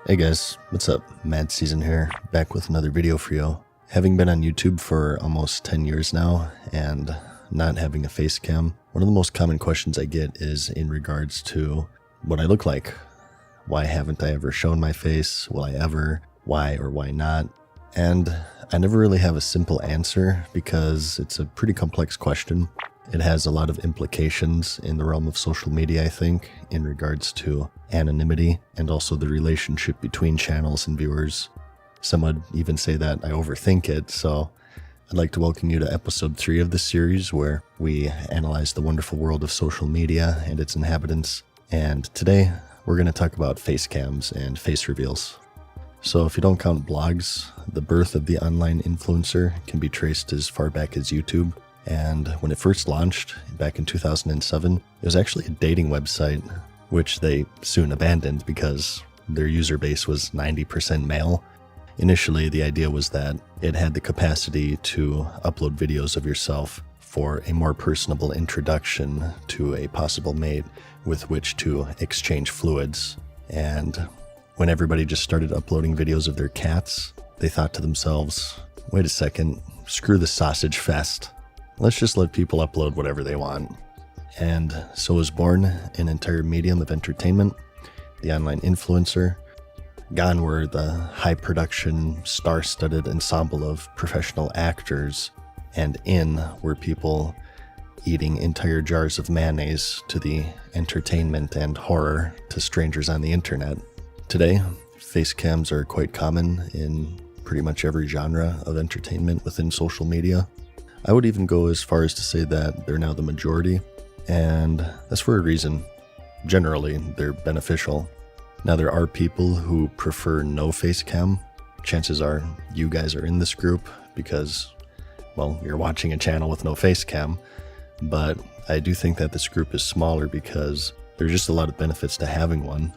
Hey guys, what's up? MadSeason here, back with another video for you. Having been on YouTube for almost 10 years now and not having a face cam, one of the most common questions I get is in regards to what I look like. Why haven't I ever shown my face? Will I ever? Why or why not? And I never really have a simple answer because it's a pretty complex question. It has a lot of implications in the realm of social media, I think, in regards to anonymity and also the relationship between channels and viewers. Some would even say that I overthink it, so I'd like to welcome you to episode 3 of this series where we analyze the wonderful world of social media and its inhabitants. And today, we're going to talk about face cams and face reveals. So if you don't count blogs, the birth of the online influencer can be traced as far back as YouTube. And when it first launched back in 2007, it was actually a dating website, which they soon abandoned because their user base was 90% male. Initially, the idea was that it had the capacity to upload videos of yourself for a more personable introduction to a possible mate with which to exchange fluids. And when everybody just started uploading videos of their cats, they thought to themselves, wait a second, screw the sausage fest. Let's just let people upload whatever they want. And so was born an entire medium of entertainment, the online influencer. Gone were the high production, star-studded ensemble of professional actors, and in were people eating entire jars of mayonnaise to the entertainment and horror to strangers on the internet. Today, face cams are quite common in pretty much every genre of entertainment within social media. I would even go as far as to say that they're now the majority, and that's for a reason. Generally, they're beneficial. Now, there are people who prefer no face cam. Chances are you guys are in this group because, well, you're watching a channel with no face cam, but I do think that this group is smaller because there's just a lot of benefits to having one.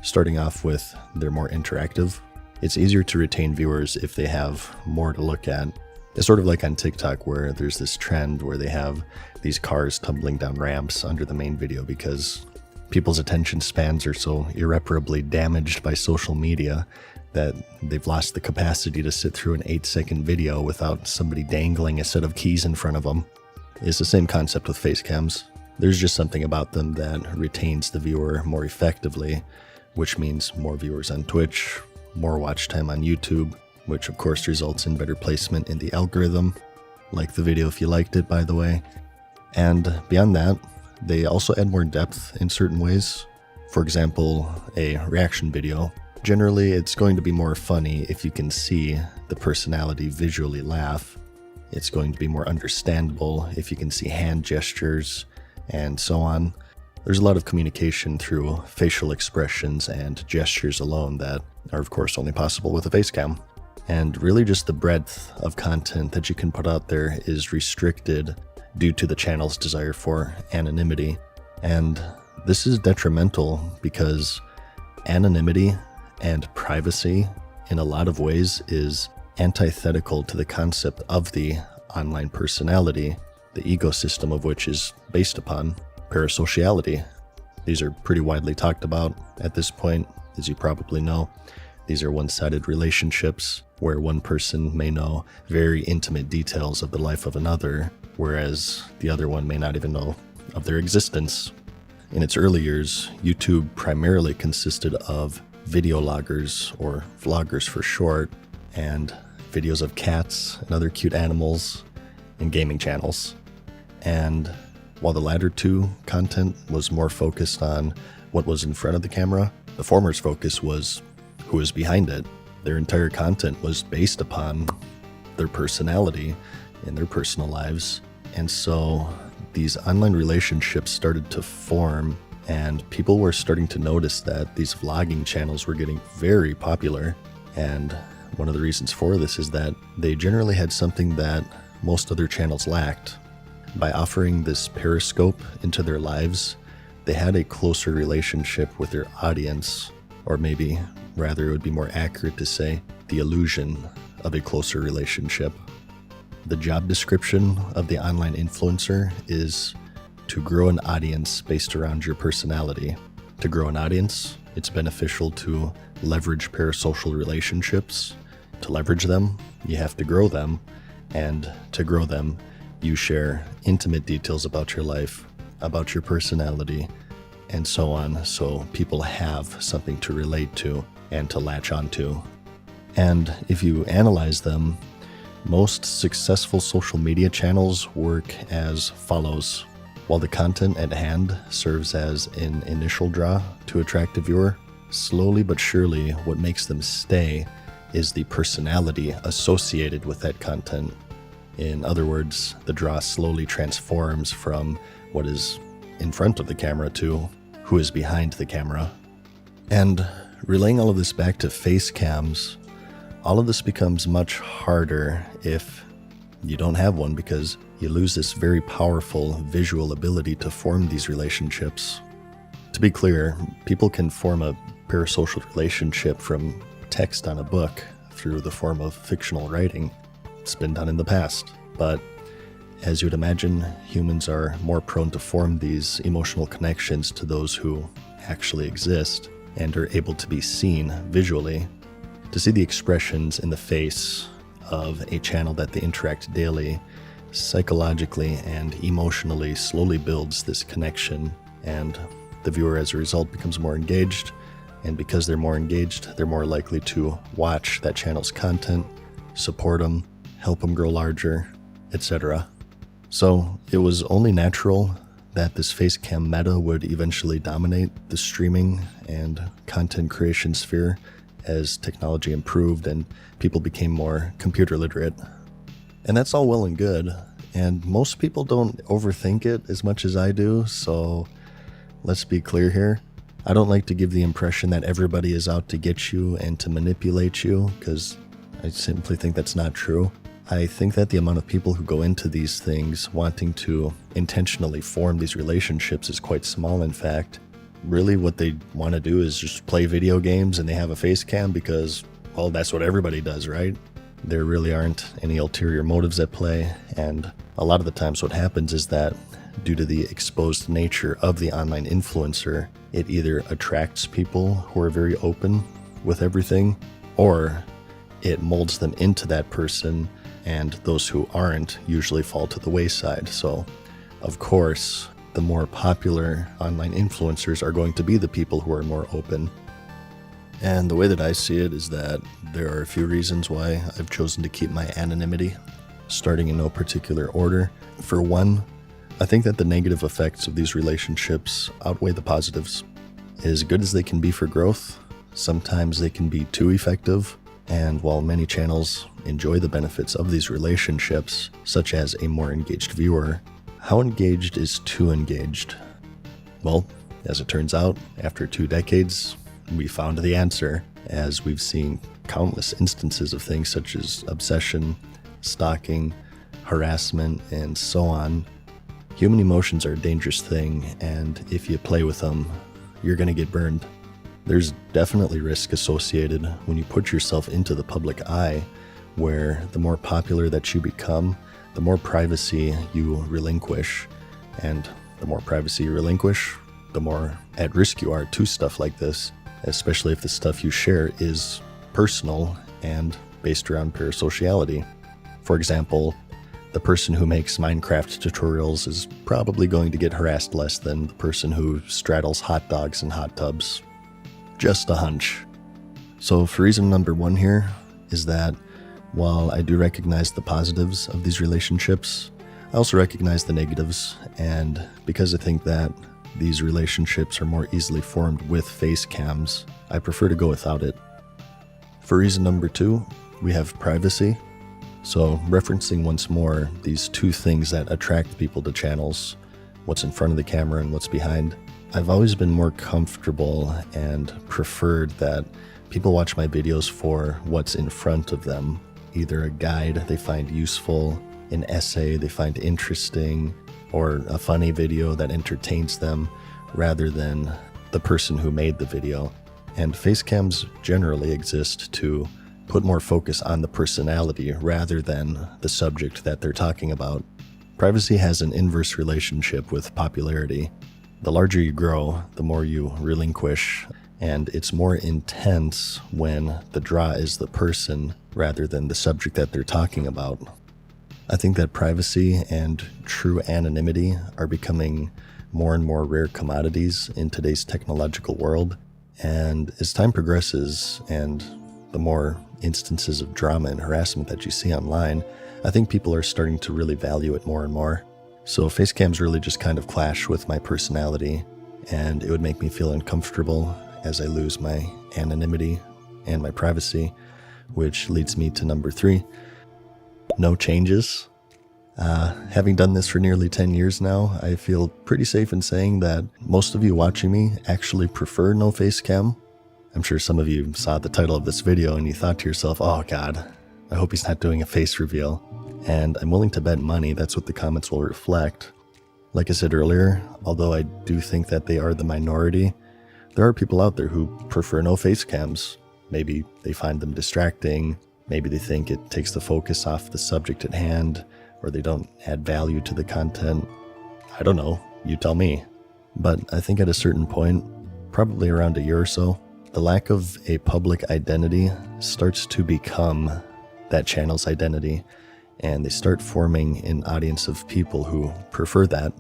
Starting off with, they're more interactive. It's easier to retain viewers if they have more to look at. It's sort of like on TikTok where there's this trend where they have these cars tumbling down ramps under the main video because people's attention spans are so irreparably damaged by social media that they've lost the capacity to sit through an 8-second video without somebody dangling a set of keys in front of them. It's the same concept with face cams. There's just something about them that retains the viewer more effectively, which means more viewers on Twitch, more watch time on YouTube, which of course results in better placement in the algorithm. Like the video if you liked it, by the way. And beyond that, they also add more depth in certain ways. For example, a reaction video. Generally, it's going to be more funny if you can see the personality visually laugh. It's going to be more understandable if you can see hand gestures and so on. There's a lot of communication through facial expressions and gestures alone that are of course only possible with a face cam. And really just the breadth of content that you can put out there is restricted due to the channel's desire for anonymity. And this is detrimental because anonymity and privacy in a lot of ways is antithetical to the concept of the online personality, the ecosystem of which is based upon parasociality. These are pretty widely talked about at this point, as you probably know. These are one-sided relationships where one person may know very intimate details of the life of another, whereas the other one may not even know of their existence. In its early years, YouTube primarily consisted of video loggers, or vloggers for short, and videos of cats and other cute animals, and gaming channels. And while the latter two content was more focused on what was in front of the camera, the former's focus was who was behind it. Their entire content was based upon their personality and their personal lives. And so these online relationships started to form, and people were starting to notice that these vlogging channels were getting very popular. And one of the reasons for this is that they generally had something that most other channels lacked. By offering this periscope into their lives, they had a closer relationship with their audience, or maybe rather it would be more accurate to say the illusion of a closer relationship. The job description of the online influencer is to grow an audience based around your personality. To grow an audience, it's beneficial to leverage parasocial relationships. To leverage them, you have to grow them, and to grow them, you share intimate details about your life, about your personality, and so on, so people have something to relate to and to latch onto. And if you analyze them, most successful social media channels work as follows. While the content at hand serves as an initial draw to attract a viewer, slowly but surely what makes them stay is the personality associated with that content. In other words, the draw slowly transforms from what is in front of the camera to who is behind the camera. And relaying all of this back to face cams, all of this becomes much harder if you don't have one, because you lose this very powerful visual ability to form these relationships. To be clear, people can form a parasocial relationship from text on a book through the form of fictional writing. It's been done in the past, but as you would imagine, humans are more prone to form these emotional connections to those who actually exist and are able to be seen visually. To see the expressions in the face of a channel that they interact daily, psychologically and emotionally slowly builds this connection, and the viewer as a result becomes more engaged, and because they're more engaged, they're more likely to watch that channel's content, support them, help them grow larger, etc. So it was only natural that this face cam meta would eventually dominate the streaming and content creation sphere as technology improved and people became more computer literate. And that's all well and good, and most people don't overthink it as much as I do, so let's be clear here. I don't like to give the impression that everybody is out to get you and to manipulate you, because I simply think that's not true. I think that the amount of people who go into these things wanting to intentionally form these relationships is quite small, in fact. Really what they want to do is just play video games and they have a face cam because, well, that's what everybody does, right? There really aren't any ulterior motives at play, and a lot of the times what happens is that due to the exposed nature of the online influencer, it either attracts people who are very open with everything, or it molds them into that person, and those who aren't usually fall to the wayside. So, of course, the more popular online influencers are going to be the people who are more open. And the way that I see it is that there are a few reasons why I've chosen to keep my anonymity, starting in no particular order. For one, I think that the negative effects of these relationships outweigh the positives. As good as they can be for growth, sometimes they can be too effective, and while many channels enjoy the benefits of these relationships, such as a more engaged viewer, how engaged is too engaged? Well, as it turns out, after 2 decades, we found the answer, as we've seen countless instances of things such as obsession, stalking, harassment, and so on. Human emotions are a dangerous thing, and if you play with them, you're going to get burned. There's definitely risk associated when you put yourself into the public eye, where the more popular that you become, the more privacy you relinquish. And the more privacy you relinquish, the more at risk you are to stuff like this, especially if the stuff you share is personal and based around parasociality. For example, the person who makes Minecraft tutorials is probably going to get harassed less than the person who straddles hot dogs in hot tubs. Just a hunch. So for reason number 1 here is that while I do recognize the positives of these relationships, I also recognize the negatives, and because I think that these relationships are more easily formed with face cams, I prefer to go without it. For reason number 2, we have privacy. So referencing once more these 2 things that attract people to channels, what's in front of the camera and what's behind, I've always been more comfortable and preferred that people watch my videos for what's in front of them, either a guide they find useful, an essay they find interesting, or a funny video that entertains them, rather than the person who made the video. And face cams generally exist to put more focus on the personality rather than the subject that they're talking about. Privacy has an inverse relationship with popularity. The larger you grow, the more you relinquish, and it's more intense when the draw is the person rather than the subject that they're talking about. I think that privacy and true anonymity are becoming more and more rare commodities in today's technological world, and as time progresses and the more instances of drama and harassment that you see online, I think people are starting to really value it more and more. So face cams really just kind of clash with my personality, and it would make me feel uncomfortable as I lose my anonymity and my privacy, which leads me to number 3, no changes. Having done this for nearly 10 years now, I feel pretty safe in saying that most of you watching me actually prefer no face cam. I'm sure some of you saw the title of this video and you thought to yourself, oh God, I hope he's not doing a face reveal. And I'm willing to bet money that's what the comments will reflect. Like I said earlier, although I do think that they are the minority, there are people out there who prefer no face cams. Maybe they find them distracting, maybe they think it takes the focus off the subject at hand, or they don't add value to the content. I don't know, you tell me. But I think at a certain point, probably around a year or so, the lack of a public identity starts to become that channel's identity, and they start forming an audience of people who prefer that.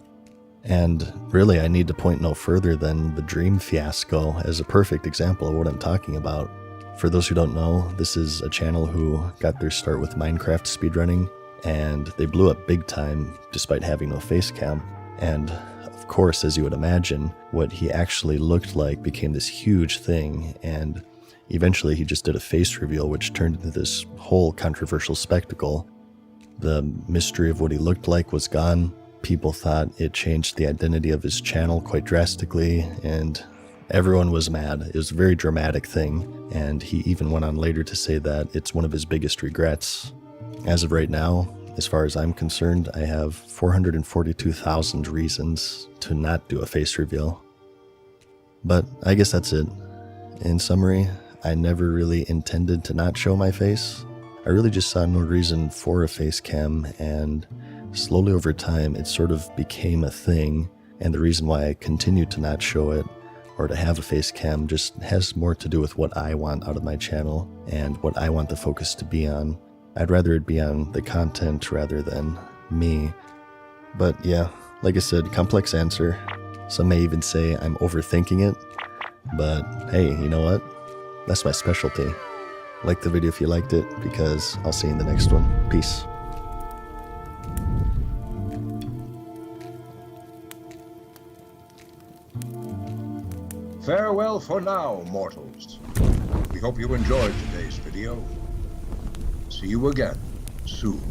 And really, I need to point no further than the Dream fiasco as a perfect example of what I'm talking about. For those who don't know, this is a channel who got their start with Minecraft speedrunning, and they blew up big time despite having no face cam. And of course, as you would imagine, what he actually looked like became this huge thing, and eventually he just did a face reveal which turned into this whole controversial spectacle. The mystery of what he looked like was gone. People thought it changed the identity of his channel quite drastically, and everyone was mad. It was a very dramatic thing, and he even went on later to say that it's one of his biggest regrets. As of right now, as far as I'm concerned, I have 442,000 reasons to not do a face reveal. But I guess that's it. In summary, I never really intended to not show my face. I really just saw no reason for a face cam, and slowly over time it sort of became a thing, and the reason why I continue to not show it or to have a face cam just has more to do with what I want out of my channel and what I want the focus to be on. I'd rather it be on the content rather than me. But yeah, like I said, complex answer. Some may even say I'm overthinking it, but hey, you know what? That's my specialty. Like the video if you liked it, because I'll see you in the next one. Peace. Farewell for now, mortals. We hope you enjoyed today's video. See you again soon.